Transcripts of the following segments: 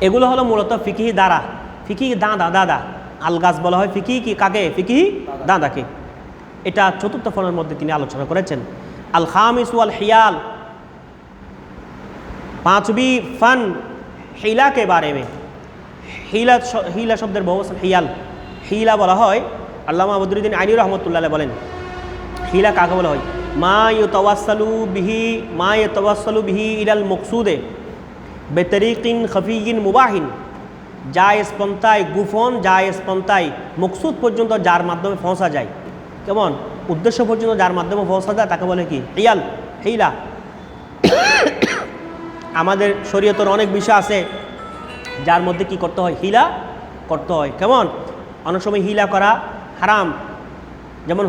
এগুলো হলো মূলত ফিকিহি দ্বারা, ফিকিহি দাদা আলগাজ বলা হয় ফিকিহি কি কাকে, ফিকিহি দাদাকে। এটা চতুর্থ ফনের মধ্যে তিনি আলোচনা করেছেন। আল খামিস ওয়াল হিয়াল, पांचवी फन हिला के बारे में। हिला हिला शब्देर बहुवचन हियाल, हिला বলা হয় আল্লামা বদরুদ্দিন আইনি রহমতুল্লাহ আলাইহি বলেন হিলা কাকে বলা হয়, মা ইউতাওয়াসসালু বিহি ইলাল মকসুদে বেতরিকিন খফিয়িন মুবাহিন, জায়েজ পন্থায় গুফন জায়েজ পন্থায় মকসুদ পর্যন্ত যার মাধ্যমে পৌঁছা যায়, কেমন উদ্দেশ্য পর্যন্ত যার মাধ্যমে পৌঁছা যায় তাকে বলে কি হিয়াল, হিলা। আমাদের শরীয়তের অনেক বিষয় আছে যার মধ্যে কি করতে হয়, হিলা করতে হয়। কেমন অনেক সময় হিলা করা হারাম, যেমন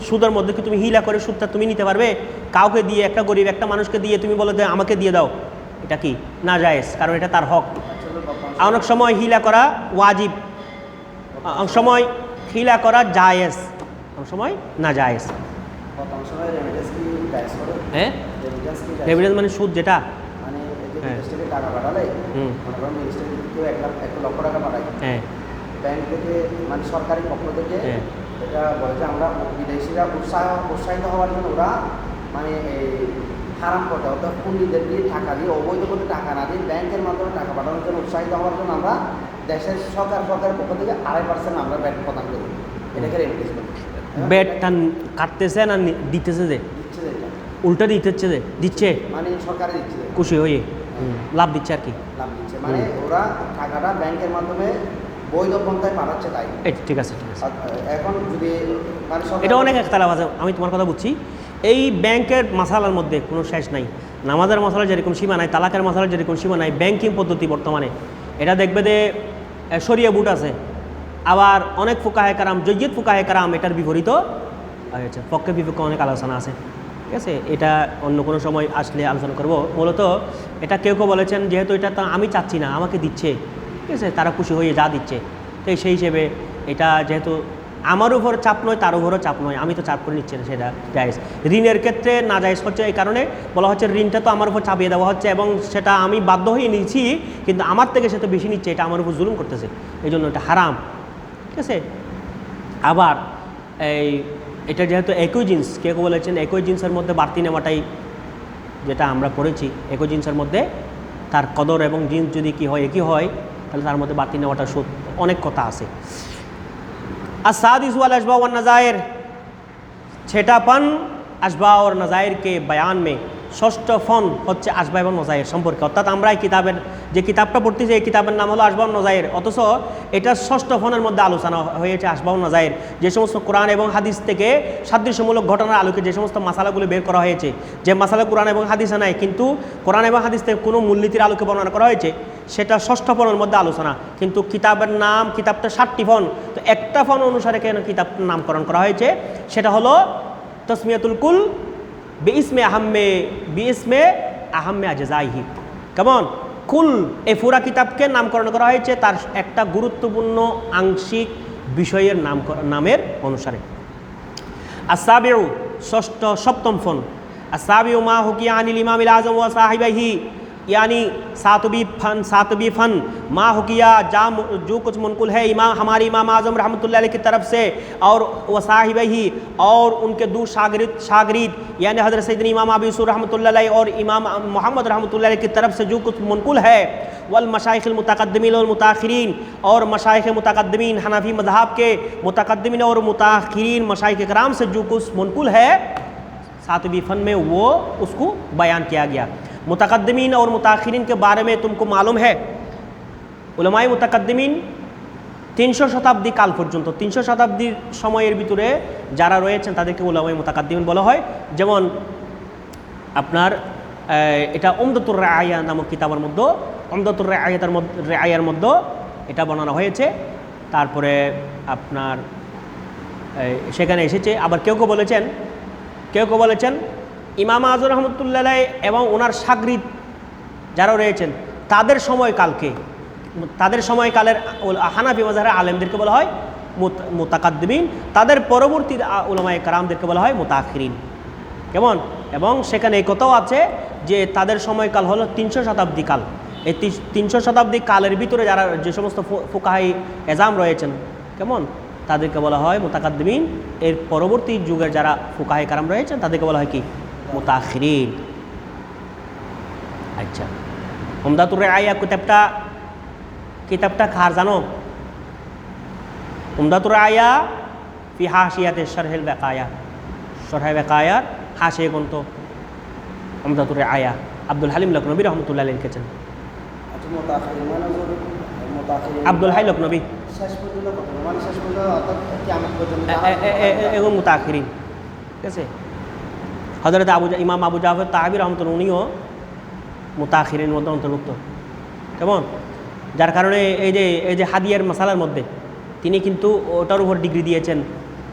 সুদের মধ্যে কি তুমি হিলা করে সুদটা তুমি নিতে পারবে? কাউকে দিয়ে, একটা গরিব একটা মানুষকে দিয়ে তুমি বলো যে আমাকে দিয়ে দাও, এটা কি না জায়েজ, কারণ এটা তার হক। অনেক সময় হিলা করা ওয়াজিব, অনেক সময় হিলা করা জায়েজ, অনেক সময় না জায়েজ। হ্যাঁ, রেমিটেন্স মানে সুদ, যেটা টাকা পাঠালে কেউ 1 লক্ষ টাকা পাঠায় ব্যাংক থেকে, মানে সরকারি পক্ষ থেকে এটা বলে যে আমরা বিদেশিরা উৎসাহিত হওয়ার জন্য ওরা মানে হারাম করতে, অর্থাৎ পুঁজিদের দিয়ে টাকা দিয়ে অবৈধ করে টাকা না দিয়ে ব্যাংকের মাধ্যমে টাকা পাঠানোর জন্য উৎসাহিত হওয়ার জন্য আমরা দেশের সরকারের পক্ষ থেকে 2.5% আমরা ব্যাট প্রদান করি। এটাকে রেমিটেন্স বলি। ব্যাটটা কাটতেছে না দিতেছে, যে দিচ্ছে, উল্টা দিতেছে, যে দিচ্ছে মানে সরকারে দিচ্ছে, খুশি হয়ে লাভ দিচ্ছে আর কি, লাভ দিচ্ছে, মানে ওরা টাকাটা ব্যাংকের মাধ্যমে বৈধ পন্থায় পাঠাচ্ছে। তাই ঠিক আছে, ঠিক আছে। এখন যদি মানে এটা অনেক একতলাফ আছে, আমি তোমার কথা বুঝছি। এই ব্যাংকের মশালার মধ্যে কোনো শেষ নাই, নামাজের মশালা যেরকম সীমা নাই, তালাকের মশালা যেরকম সীমা নাই, ব্যাংকিং পদ্ধতি বর্তমানে এটা দেখবে যে শরিয়া বুট আছে, আবার অনেক ফুকাহে কারাম, জয়্যিদ ফুকাহে কারাম এটার বিপরীত হয়েছে, পক্ষে বিপক্ষে অনেক আলোচনা আছে। ঠিক আছে, এটা অন্য কোনো সময় আসলে আলোচনা করব। মূলত এটা কেউ কেউ বলেছেন যেহেতু এটা তো আমি চাচ্ছি না, আমাকে দিচ্ছে, ঠিক আছে, তারা খুশি হয়ে যা দিচ্ছে, তো সেই হিসেবে এটা যেহেতু আমার উপর চাপ নয়, তার উপরও চাপ নয়, আমি তো চাপ করে নিচ্ছি না, সেটা জায়েজ। ঋণের ক্ষেত্রে না জায়েজ হচ্ছে এই কারণে বলা হচ্ছে ঋণটা তো আমার উপর চাপিয়ে দেওয়া হচ্ছে এবং সেটা আমি বাধ্য হয়ে নিচ্ছি, কিন্তু আমার থেকে সে তো বেশি নিচ্ছে, এটা আমার উপর জুলুম করতেছে, এই জন্য এটা হারাম। ঠিক আছে, আবার এটা যেহেতু একই জিনিস, কেউ বলেছেন একই জিনিসের মধ্যে বাড়তি নেওয়াটাই, যেটা আমরা পড়েছি একই জিনিসের মধ্যে তার কদর এবং জিনিস যদি কি হয় একই হয়, তাহলে তার মধ্যে বাড়তি নেওয়াটা অনেক কথা আছে। আসাদিস ওয়াল আশবা ওয়ান নাজায়ের, छठापन আসবা और नज़ायर के बयान में ষষ্ঠ ফন হচ্ছে আসবা এবং নজায়ের সম্পর্কে। অর্থাৎ আমরা এই কিতাবের যে কিতাবটা পড়তেছি এই কিতাবের নাম হলো আসবা ও নজায়ের, অথচ এটা ষষ্ঠ ফনের মধ্যে আলোচনা হয়েছে আসবা ও নজায়ের, যে সমস্ত কোরআন এবং হাদিস থেকে সাদৃশ্যমূলক ঘটনার আলোকে যে সমস্ত মাসালাগুলো বের করা হয়েছে, যে মাসালা কোরআন এবং হাদিসে নাই কিন্তু কোরআন এবং হাদিস থেকে কোনো মূলনীতির আলোকে বর্ণনা করা হয়েছে, সেটা ষষ্ঠ ফনের মধ্যে আলোচনা। কিন্তু কিতাবের নাম, কিতাবটা 7টি ফন, তো একটা ফন অনুসারে কেন কিতাবটার নামকরণ করা হয়েছে, সেটা হলো তসমিয়াতুল কুল বিইসমে আহাম্মে আজজাইহি। কেমন কুল এই পুরা কিতাবকে নামকরণ করা হয়েছে তার একটা গুরুত্বপূর্ণ আংশিক বিষয়ের নামের অনুসারে। আসাবিউ সপ্তম ফন, আসাবিউ মা হুকিয়া আনিল ইমামিল আজম ওয়া সাহিবাহি, यानी सातवीं फन मा हुकिया जो कुछ मुनकुल है इमाम हमारे इमाम आज़म रहमतुल्लाह अलैह की तरफ से और वसाहिबही और उनके दो शागिर्द यानी हज़रत सैयदना इमाम अबू यूसुफ रहमतुल्लाह अलैह और इमाम मोहम्मद रहमतुल्लाह अलैह की तरफ से जो कुछ मुनकुल है, वल मशाइख़िल मुतक़द्दिमीन और मुताख़िरीन, और मशाइख़ मुतक़द्दिमीन हनफी मज़हब के मुतक़द्दिमीन और मुताख़िरीन मशाइख़ किराम से जो कुछ मुनकुल है 7वीं फन में वो उसको बयान किया गया। मुतक़द्दिमीन और मुताख़िरीन के बारे में तुमको मालूम है, उलमाए मुतक़द्दिमीन 300 শতাব্দী কাল পর্যন্ত 300 শতাব্দীর সময়ের ভিতরে যারা রয়েছেন তাদেরকে উলামায়ে মুতাকাদ্দিমিন বলা হয়। যেমন আপনার এটা উমদাতুর রাআয়া নামক কিতাবের মধ্যে, উমদাতুর রাআয়ার মধ্যে এটা বর্ণনা হয়েছে। তারপরে আপনার সেখানে এসেছে। আবার কেউ কেউ বলেছেন ইমাম আজম রহমতুল্লাহ আলাইহ এবং ওনার শাগরিদ যারা রয়েছেন তাদের সময়কালের হানাফি মাযহাবের আলেমদেরকে বলা হয় মুতাকাদ্দিমিন, তাদের পরবর্তী উলামায়ে কেরামদেরকে বলা হয় মুতাআখিরিন। কেমন, এবং সেখানে এই কথাও আছে যে তাদের সময়কাল হলো 300 শতাব্দী কাল, এই 300 শতাব্দী কালের ভিতরে যারা যে সমস্ত ফুকাহাই এজাম রয়েছেন, কেমন, তাদেরকে বলা হয় মুতাকাদ্দিমিন। এর পরবর্তী যুগের যারা ফুকাহাই কারাম রয়েছেন তাদেরকে বলা হয় কি, মুতাখিরিন। আচ্ছা, উমদাতুর রায়া কিতাবটা কার জানো? উমদাতুর রায়া ফি হাশিয়াতে শারহুল বাকায়া, শারহুল বাকায়ার হাশিয়া গ্রন্থ উমদাতুর রায়া আব্দুল হালিম লখনবী রহমতুল্লাহ আলাইহি লিখেছেন। আচ্ছা, মুতাখিরিন মানে মুতাখিরিন আব্দুল হাই লখনবী শেষ পর্যন্ত কত, মানে শেষ পর্যন্ত অর্থাৎ কিয়ামত পর্যন্ত এবং মুতাখিরিন, ঠিক আছে। হযরত ইমাম আবু জাফর তাহাবী রহমতুল্লাহ উনিও মুতাখিরিনের মধ্যে অন্তর্ভুক্ত, কেমন। যার কারণে এই যে হাদিয়ার মাসালার মধ্যে তিনি কিন্তু ওটার উপর ডিগ্রি দিয়েছেন,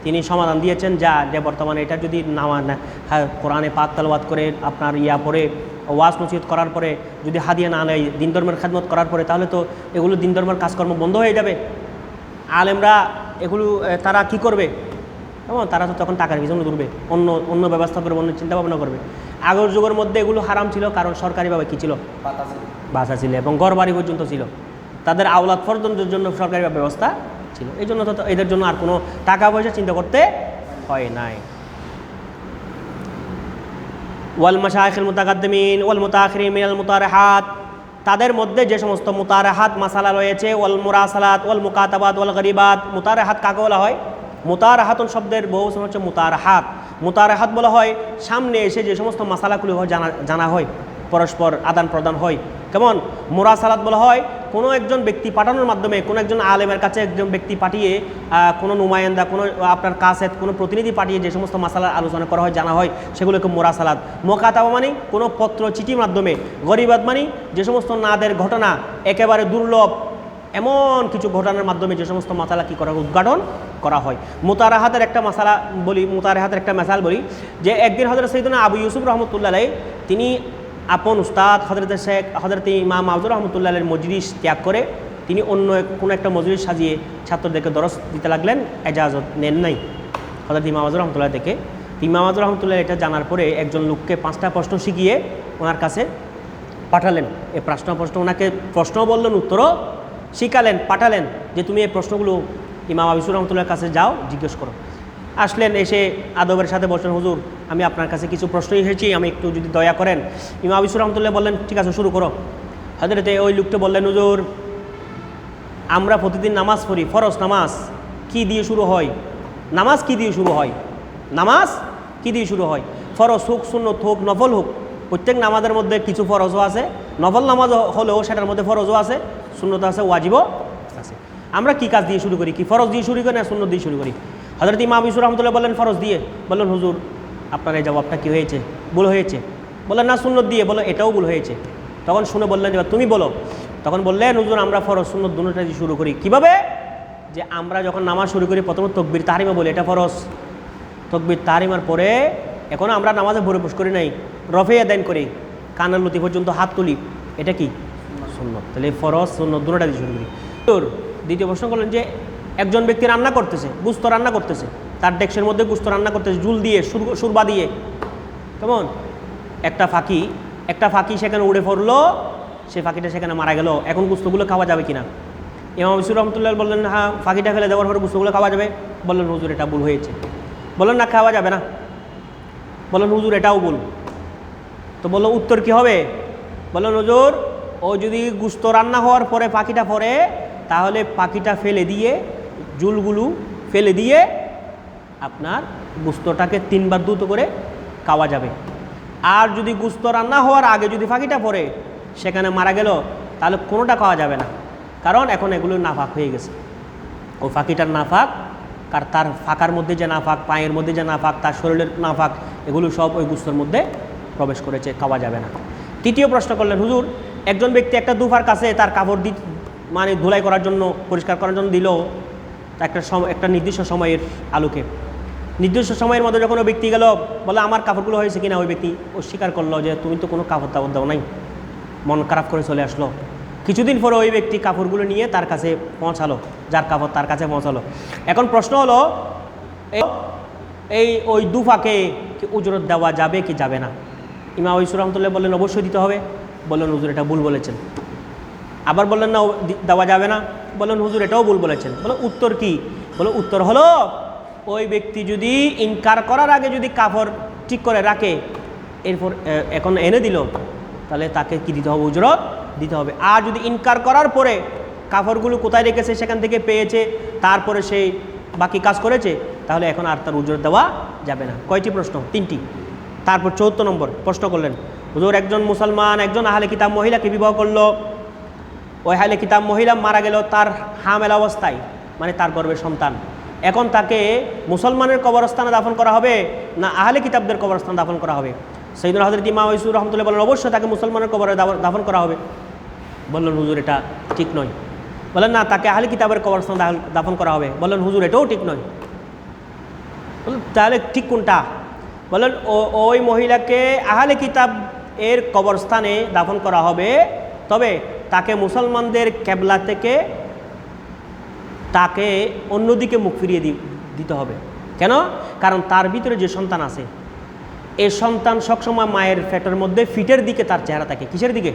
তিনি সমাধান দিয়েছেন যে বর্তমানে এটা যদি কোরআনে পাক তেলাওয়াত করে আপনার পরে ওয়াজ নসিহত করার পরে যদি হাদিয়া না নেয় দিন ধর্মের খেদমত করার পরে, তাহলে তো এগুলো দিন ধর্মের কাজকর্ম বন্ধ হয়ে যাবে। আলেমরা এগুলো তারা কি করবে? কেমন, তারা তো তখন টাকার পিছনে দৌড়বে, অন্য ব্যবস্থা করবে, অন্য চিন্তা ভাবনা করবে। আগের যুগের মধ্যে এগুলো হারাম ছিল, কারণ সরকারিভাবে কী ছিল, বাসা ছিল এবং ঘর বাড়ি পর্যন্ত ছিল, তাদের আওলাদ ফরজনদের জন্য সরকারি ব্যবস্থা ছিল। এই জন্য তো এদের জন্য আর কোনো টাকা পয়সা চিন্তা করতে হয় নাই। ওয়াল মাশায়েখুল মুতাকাদ্দিমিন ওয়াল মুতাআখিরিন মিনাল মুতারাহাত, তাদের মধ্যে যে সমস্ত মুতারাহাত মাসালা রয়েছে, ওয়াল মুরাসালাত ওয়াল মুকাতাবাত ওয়াল গরিবাত। মুতারাহাত কাকে বলা হয়? মুতারাহাতুন শব্দের বহু বচন হচ্ছে মুতারাহাত। মুতারাহাত বলা হয় সামনে এসে যে সমস্ত মাসালাগুলো জানা হয়, পরস্পর আদান প্রদান হয়। কেমন, মুরাসালাত বলা হয় কোনো একজন ব্যক্তি পাঠানোর মাধ্যমে, কোনো একজন আলেমের কাছে একজন ব্যক্তি পাঠিয়ে, কোনো নুমায়েন্দা, কোনো আপনার কাসেদ, কোনো প্রতিনিধি পাঠিয়ে যে সমস্ত মাসালার আলোচনা করা হয়, জানা হয়, সেগুলোকে মুরাসালাত। মুকাতাবা মানে কোনো পত্র চিঠির মাধ্যমে। গরিবাত মানে যে সমস্ত নাদের ঘটনা, একেবারে দুর্লভ এমন কিছু ঘটনার মাধ্যমে যে সমস্ত মাসালা কী করা, উদ্ঘাটন করা হয়। মুতারাহাতের একটা মাসালা বলি, মুতারাহাতের একটা মেসাল বলি, যে একদিন হযরত সাইয়েদনা আবু ইউসুফ রহমতুল্লাহ আলাইহি তিনি আপন উস্তাদ হযরত ইমাম মাউজুর রহমতুল্লাহ আলাইহির মজলিস ত্যাগ করে তিনি অন্য কোনো একটা মজলিস সাজিয়ে ছাত্রদেরকে দরস দিতে লাগলেন, এজাজত নেন নাই হযরত ইমাম মাউজুর রহমতুল্লাহ থেকে। ইমাম মাউজুর রহমতুল্লাহ এটা জানার পরে একজন লোককে 5টা প্রশ্ন শিখিয়ে ওনার কাছে পাঠালেন। এই প্রশ্ন ওনাকে প্রশ্ন বললেন, উত্তরও শিখালেন, পাঠালেন যে তুমি এই প্রশ্নগুলো ইমাম আবু ইউসুফ রহমতুল্লাহর কাছে যাও, জিজ্ঞেস করো। আসলেন, এসে আদবের সাথে বসলেন, হুজুর আমি আপনার কাছে কিছু প্রশ্ন এসেছি, আমি একটু যদি দয়া করেন। ইমাম আবু ইউসুফ রহমতুল্লাহ বললেন, ঠিক আছে শুরু করো। হযরতে ওই লোকটা বললেন, হুজুর আমরা প্রতিদিন নামাজ পড়ি, ফরজ নামাজ কি দিয়ে শুরু হয়? নামাজ কি দিয়ে শুরু হয়? নামাজ কি দিয়ে শুরু হয়? ফরজ হোক, সুন্নত হোক, নফল হোক, প্রত্যেক নামাজের মধ্যে কিছু ফরজও আছে, নফল নামাজ হলেও সেটার মধ্যে ফরজও আছে, সুন্নত আছে, ওয়াজিবও আছে। আমরা কি কাজ দিয়ে শুরু করি? কি ফরজ দিয়ে শুরু করি না সুন্নত দিয়ে শুরু করি? হযরত ইমাম আবু ইউসুফ রহমতুল্লাহ বললেন ফরজ দিয়ে। বললেন, হুজুর আপনার এই জবাবটা কী হয়েছে, ভুল হয়েছে? বললেন না, সুন্নত দিয়ে। বললো এটাও ভুল হয়েছে। তখন শুনে বললেন, এবার তুমি বলো। তখন বললেন, হুজুর আমরা ফরজ সুন্নত দুটোটা দিয়ে শুরু করি। কীভাবে? যে আমরা যখন নামাজ শুরু করি প্রথমে তকবীর তাহরিমা বলি, এটা ফরজ। তকবীর তাহরিমার পরে এখন আমরা নামাজে ভরে করি নাই, রফে আদান করি, কানের লতি পর্যন্ত হাত তুলি, এটা কি? সুন্নত। তাহলে ফরজ সুন্নত দুটোটা দিয়ে শুরু করি। তোর দ্বিতীয় প্রশ্ন করলেন যে একজন ব্যক্তি রান্না করতেছে, গুস্ত রান্না করতেছে, তার ডেক্সের মধ্যে গুস্ত রান্না করতেছে জুল দিয়ে, সুরবা দিয়ে, কেমন, একটা ফাঁকি সেখানে উড়ে পড়লো, সে ফাঁকিটা সেখানে মারা গেল। এখন গুস্তগুলো খাওয়া যাবে কিনা? ইমাম আবু ইউসুফ রহমতুল্লাহ বললেন, হ্যাঁ ফাঁকিটা ফেলে দেওয়ার পরে গুস্তগুলো খাওয়া যাবে। বললেন, হুজুর এটা ভুল হয়েছে। বললেন, না খাওয়া যাবে না। বললেন, হুজুর এটাও ভুল। তো বললো, উত্তর কি হবে? বললেন, হুজুর ও যদি গুস্ত রান্না হওয়ার পরে পাখিটা পরে, তাহলে পাখিটা ফেলে দিয়ে, জুলগুলো ফেলে দিয়ে আপনার গুস্তটাকে 3 বার দ্রুত করে খাওয়া যাবে। আর যদি গুস্ত রান্না হওয়ার আগে যদি পাখিটা পরে সেখানে মারা গেল, তাহলে কোনোটা খাওয়া যাবে না, কারণ এখন এগুলো নাফাক হয়ে গেছে। ও পাখিটার নাফাক, আর তার ফাঁকার মধ্যে যে নাফাক, পায়ের মধ্যে যে নাফাক, তার শরীরের নাফাক, এগুলো সব ওই গুস্তর মধ্যে প্রবেশ করেছে, খাওয়া যাবে না। তৃতীয় প্রশ্ন করলেন, হুজুর একজন ব্যক্তি একটা দুফার কাছে তার কাপড় মানে ধুলাই করার জন্য, পরিষ্কার করার জন্য দিল, একটা নির্দিষ্ট সময়ের আলোকে। নির্দিষ্ট সময়ের মধ্যে যখন ওই ব্যক্তি গেল, বলে আমার কাপড়গুলো হয়েছে কিনা, ওই ব্যক্তি অস্বীকার করলো যে তুমি তো কোনো কাপড় তাপড় দাও নাই, মন খারাপ করে চলে আসলো। কিছুদিন পরে ওই ব্যক্তি কাপড়গুলো নিয়ে তার কাছে পৌঁছালো, যার কাপড় তার কাছে পৌঁছালো। এখন প্রশ্ন হলো, ওই দুফাকে কি উজরত দেওয়া যাবে কি যাবে না? ইমাম আবু ইউসুফ রহমতুল্লাহ বললেন, অবশ্যই দিতে হবে। বললেন, হুজুর এটা ভুল বলেছেন। আবার বললেন না দেওয়া যাবে না, বললেন হুজুর এটাও ভুল বলেছেন। বলো উত্তর কি? বলো উত্তর হলো ওই ব্যক্তি যদি ইনকার করার আগে যদি কাপড় ঠিক করে রাখে, এরপর এখন এনে দিল, তাহলে তাকে কি দিতে হবে? উজরত দিতে হবে। আর যদি ইনকার করার পরে কাপড়গুলো কোথায় রেখেছে সেখান থেকে পেয়েছে, তারপরে সেই বাকি কাজ করেছে, তাহলে এখন আর তার উজরত দেওয়া যাবে না। কয়টি প্রশ্ন? 3টি। তারপর 74 নম্বর প্রশ্ন করলেন, হুজুর একজন মুসলমান একজন আহলে কিতাব মহিলাকে বিবাহ করলো, ওই আহলে কিতাব মহিলা মারা গেল তার হামেলা অবস্থায়, মানে তার গর্ভের সন্তান। এখন তাকে মুসলমানের কবরস্থানে দাফন করা হবে না আহলে কিতাবদের কবরস্থানে দাফন করা হবে? সাইয়্যিদুনা হযরত ইমাম ইউসুফ রহমতুল্লাহ বলেন অবশ্যই তাকে মুসলমানের কবরে দাফন করা হবে। বললেন হুজুর এটা ঠিক নয়। বলেন না, তাকে আহলে কিতাবের কবরস্থানে দাফন করা হবে। বললেন হুজুর এটাও ঠিক নয়। বললেন তাহলে ঠিক কোনটা? বললেন ওই মহিলাকে আহলে কিতাব এর কবরস্থানে দাফন করা হবে, তবে তাকে মুসলমানদের কেবলা থেকে তাকে অন্যদিকে মুখ ফিরিয়ে দিতে হবে। কেন? কারণ তার ভিতরে যে সন্তান আছে, এই সন্তান সবসময় মায়ের পেটের মধ্যে ফিটের দিকে তার চেহারা থাকে। কিসের দিকে?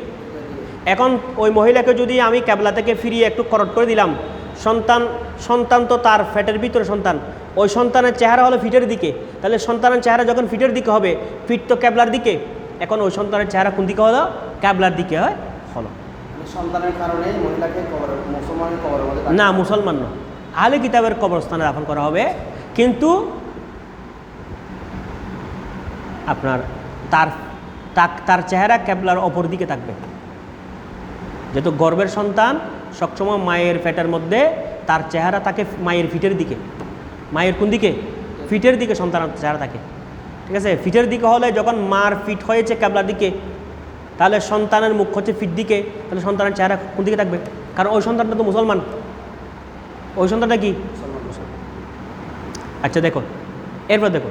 এখন ওই মহিলাকে যদি আমি কেবলা থেকে ফিরিয়ে একটু করট করে দিলাম, সন্তান তো তার পেটের ভিতরে সন্তান, ওই সন্তানের চেহারা হলো ফিটের দিকে, তাহলে সন্তানের চেহারা যখন ফিটের দিকে হবে, ফিট তো কেবলার দিকে, এখন ওই সন্তানের চেহারা কোন দিকে হলো? কেবলার দিকে হলো। সন্তানের কারণে মহিলাকে মুসলমানের কবরের মধ্যে না, মুসলমান না, আহলে কিতাবের কবরস্থানে দাফন করা হবে, কিন্তু আপনার তার চেহারা কেবলার অপর দিকে থাকবে। যেহেতু গর্ভের সন্তান সবসময় মায়ের পেটের মধ্যে, তার চেহারা থাকে মায়ের ফিটের দিকে। মায়ের কোন দিকে? ফিটের দিকে সন্তানের চেহারা থাকে। ঠিক আছে? ফিটের দিকে হলে যখন মার ফিট হয়েছে কেবলার দিকে, তাহলে সন্তানের মুখ হচ্ছে ফিট দিকে, তাহলে সন্তানের চেহারা কোন দিকে থাকবে? কারণ ওই সন্তানটা তো মুসলমান। ওই সন্তানটা কি? আচ্ছা দেখো, এরপর দেখো,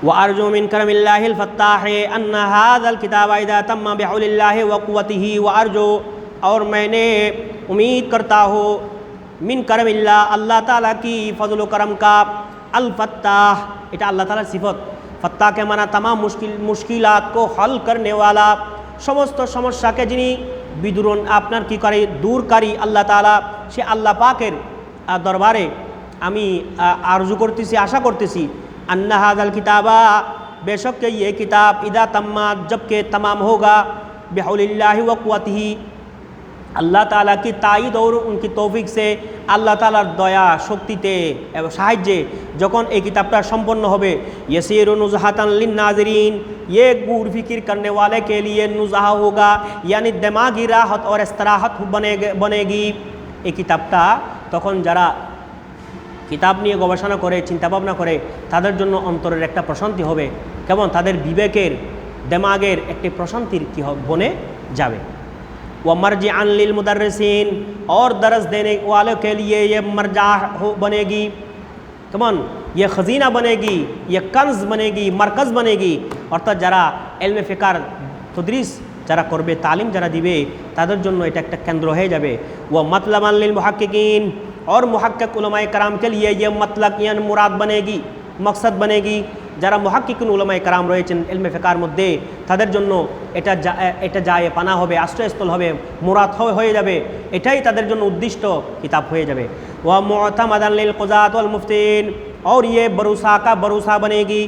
وأرجو من كرم الله الفتاح أن هذا الكتاب إذا تم بحول الله وقوته وأرجو, और मैंने उम्मीद करता हूँ मिन करम अल्लाह ताला की फजल करम का, अल फत्ताह এটা আল্লাহ তাআলার সিফত। ফত্তাহ কে মানা तमाम মুশকিলাত को हल करने वाला, সমস্ত সমস্যাকে যিনি বিদুরণ আপনার কি করে দূরকারী আল্লাহ তাআলা, সে আল্লাহ পাকের দরবারে আমি আরজু করতেছি, আশা করতেছি, अन्ना हाज़ल किताबा, बेशक के ये किताब, इदा तम्मा, जब के तमाम होगा, बिहौलिल्लाहि व क़ुव्वतिही, अल्लाह ताला की ताईद और उनकी तौफीक से, আল্লাহ তাআলার দয়া শক্তিতে এবং সাহায্যে যখন এই কিতাবটা সম্পন্ন হবে, यसीरु नुज़हातन लिन्नाज़िरीन, ये गूढ़ फिक्र करने वाले के लिए नुज़हा होगा, यानी दिमागी राहत और इस्तराहत बनेगी। এই কিতাবটা তখন যারা কিতাব নিয়ে গবেষণা করে চিন্তাভাবনা করে তাদের জন্য অন্তরের একটা প্রশান্তি হবে। কেমন? তাদের বিবেকের দেমাগের একটি প্রশান্তির কি বনে যাবে। व मरजिअन लिल मुदर्रिसिन, और दरस देने वालों के लिए ये मरजा बनेगी। কেমন? ये खजीना बनेगी, ये कंज बनेगी, मरकज़ बनेगी। অর্থাৎ যারা ইলমে ফিকার তদরিস যারা করবে, তালিম যারা দিবে, তাদের জন্য এটা একটা কেন্দ্র হয়ে যাবে। व मतलबन लिल मुहक्किकीन, और मुहक्किक उलमाए कराम के लिए ये मतलब यानी मुराद बनेगी, मकसद बनेगी। যারা মুহাক্কিকুন উলামায়ে কেরাম রয়েছেন ইলমে ফিকার মধ্যে, তাদের জন্য এটা যায় পানা হবে, আশ্রয়স্থল হবে, মুরাদ হয়ে যাবে, এটাই তাদের জন্য উদ্দিষ্ট কিতাব হয়ে যাবে। ওয়া মুতামাদান লিল কুযাত ওয়াল মুফতিন, और ये भरोसा का भरोसा बनेगी,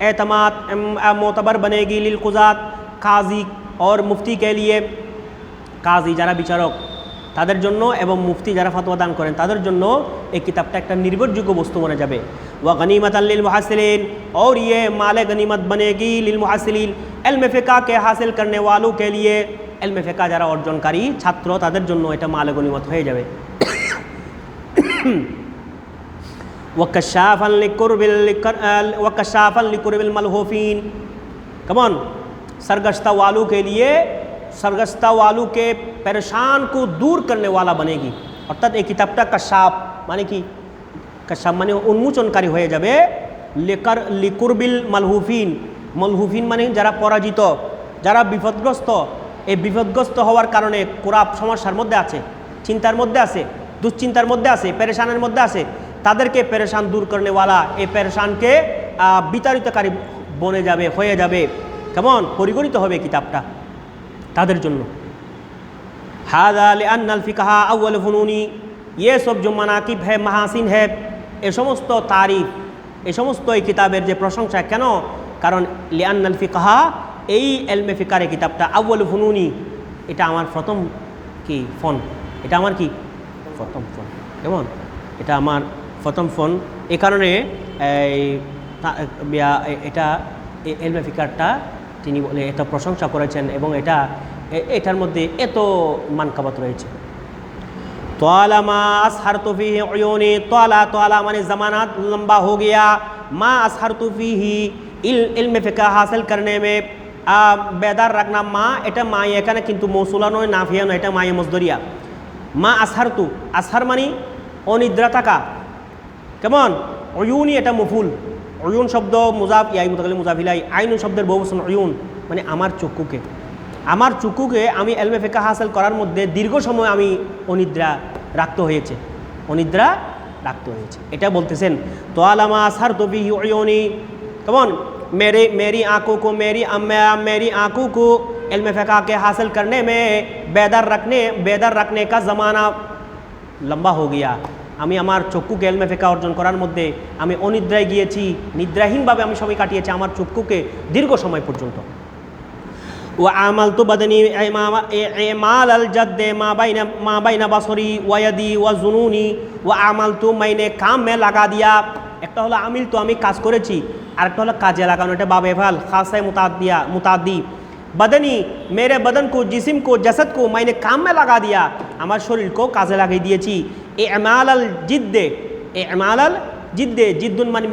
एतमाद मोतबर बनेगी लिल कुज़ात, काजी और मुफ्ती के लिए, কাজী যারা বিচারক তাদের জন্য এবং মুফতি যারা ফতোয়া দান করেন তাদের জন্য এই কিতাবটা একটা নির্ভরযোগ্য বস্তু বনে যাবে। ওয়া গনিমাতাল লিল মুহাসসিলিন, और ये माल गनीमत बनेगी लिल मुहाससिलिन, इल्म फिक़ह के हासिल करने वालों के लिए, इल्म फिक़ह যারা অর্জনকারী ছাত্র তাদের জন্য এটা মাল গনিমত হয়ে যাবে। ওয়াকাশাফান লিকুরবিল মালহুফিন, কেমন? सरगश्ता वालों के लिए, सरगश्ता वालों के परेशान को दूर करने वाला बनेगी। অর্থাৎ এই কিতাবটা কাশাফ মানে কি? কাশাফ মানে উন্মোচনকারী হয়ে যাবে। লিকুরবিল মালহুফিন, মালহুফিন মানে যারা পরাজিত, যারা বিপদগ্রস্ত, এই বিপদগ্রস্ত হওয়ার কারণে কুরাব সমস্যার মধ্যে আছে, চিন্তার মধ্যে আছে, দুশ্চিন্তার মধ্যে আছে, পেরেশানের মধ্যে আছে, তাদেরকে পেরেশান দূর করনেওয়ালা, এই পেরেশানকে বিতাড়িতকারী বনে যাবে, হয়ে যাবে। কেমন? পরিগণিত হবে কিতাবটা তাদের জন্য। हादा लिअन्नल फ़िक़हा अव्वल फ़ुनूनी, ये सब जो मनाकिब है, महासिन है, এ সমস্ত তারিফ, এ সমস্ত এই কিতাবের যে প্রশংসা, কেন? কারণ লিআন্নাল ফিকহা, এই এলমে ফিকার কিতাবটা আউয়াল ফুনুনি, এটা আমার প্রথম কি ফোন, এটা আমার কি প্রথম ফোন, কেমন? এটা আমার প্রথম ফোন। এই কারণে এটা এলমে ফিকারটা তিনি বলে এত প্রশংসা করেছেন এবং এটার মধ্যে এত মানকাবাত রয়েছে। तौला मा असहरतु फीही उयूनी, तौला माने ज़मानात लंबा हो गया, मा असहरतु फीही इल्म फ़िक़ह हासिल करने में बेदार रखना, मा এটা মা এখানে কিন্তু মৌসুলা নয়, নাফিয়া নয়, এটা মায়ে মজদরিয়া। মা আসহারতু, আসহার মানে অনিদ্রা থাকা, কেমন? উয়ুনি এটা মফুল, উয়ুন শব্দ মুজাফ ইয়াই মুতাকাল্লিম মুজাফিলাই, আইনুন শব্দের বহুবচন উয়ুন মানে আমার চক্ষুকে আমি এলমে ফিকহ হাসিল করার মধ্যে দীর্ঘ সময় আমি অনিদ্রা রাখতে হয়েছে, এটা বলতেছেন। তো আলামা আসহার তো বিহি উয়ুনি, কেমন? मेरी आँखों को इल्म फ़िक़ह के हासिल करने में बेदार रखने का ज़माना लंबा हो गया। আমি আমার চক্ষুকে এলমে ফিকহ অর্জন করার মধ্যে আমি অনিদ্রায় গিয়েছি, নিদ্রাহীনভাবে আমি সময় কাটিয়েছি আমার চক্ষুকে দীর্ঘ সময় পর্যন্ত। वअमलतु बदनी इमाल अलजद्द मा बैन बसरी वयदी व जुनूनी, वअमलतु मैंने काम में लगा दिया। একটা হলো আমিল, তো আমি কাজ করেছি, আর একটা হলো কাজে লাগানো, এটা বাবে ফাল খাসায় মুতাদ্দি। बदनी मेरे बदन को, जिस्म को, जसद को मैंने काम में लगा दिया, আমার শরীরকেও কাজে লাগিয়ে দিয়েছি। इमाल अलजिद्द, जिद्दुन माने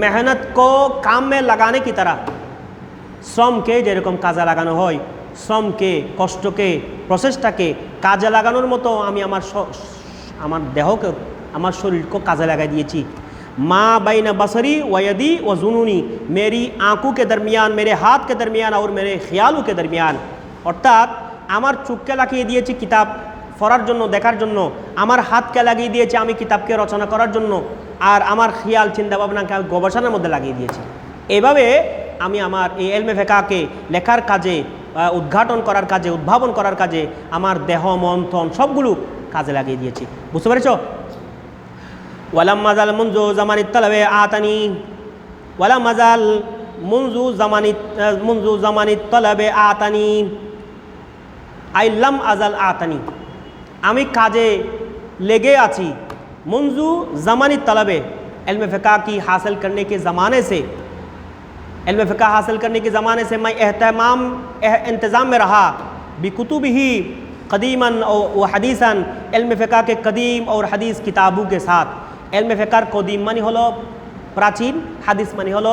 मेहनत को काम में लगाने की तरह, শ্রমকে যেরকম কাজে লাগানো হয়, শ্রমকে, কষ্টকে, প্রচেষ্টাকে কাজে লাগানোর মতো আমি আমার দেহকে, আমার শরীরকে কাজে লাগাই দিয়েছি। মা বাইনা बसरी वयदी व जुनूनी, मेरी आँखों के दरमियान, मेरे हाथ के दरमियान और मेरे ख्यालों के दरमियान, অর্থাৎ আমার চোখকে লাগিয়ে দিয়েছি কিতাব পড়ার জন্য, দেখার জন্য, আমার হাতকে লাগিয়ে দিয়েছি আমি কিতাবকে রচনা করার জন্য, আর আমার খেয়াল চিন্তা ভাবনাকে আমি গবেষণার মধ্যে লাগিয়ে দিয়েছি। এভাবে আমি আমার এই এলমে ফিকহকে লেখার কাজে, উদ্ঘাটন করার কাজে, উদ্ভাবন করার কাজে আমার দেহ, মন, তন সবগুলো কাজে লাগিয়ে দিয়েছি। বুঝতে পেরেছ? ওয়ালাম মাজাল মুনজু জামানিত তলবে আতানি, ওয়ালাম মাজাল মুনজু জামানিত তলবে আতানি, আইলাম আজাল আতানি, আমি কাজে লেগে আছি। मुंजू ज़मानी तलबे इल्म फ़िक़ह की हासिल करने के ज़माने से, इल्म फ़िक़ह हासिल करने के ज़माने से मैं इंतज़ाम में रहा बिकुतुबिही क़दीमन व हदीसन, इल्म फ़िक़ह के कदीम और हदीस किताबों के साथ। इल्म फ़िक़ह कदीम मानी हलो प्राचीन, हदीस मानी हलो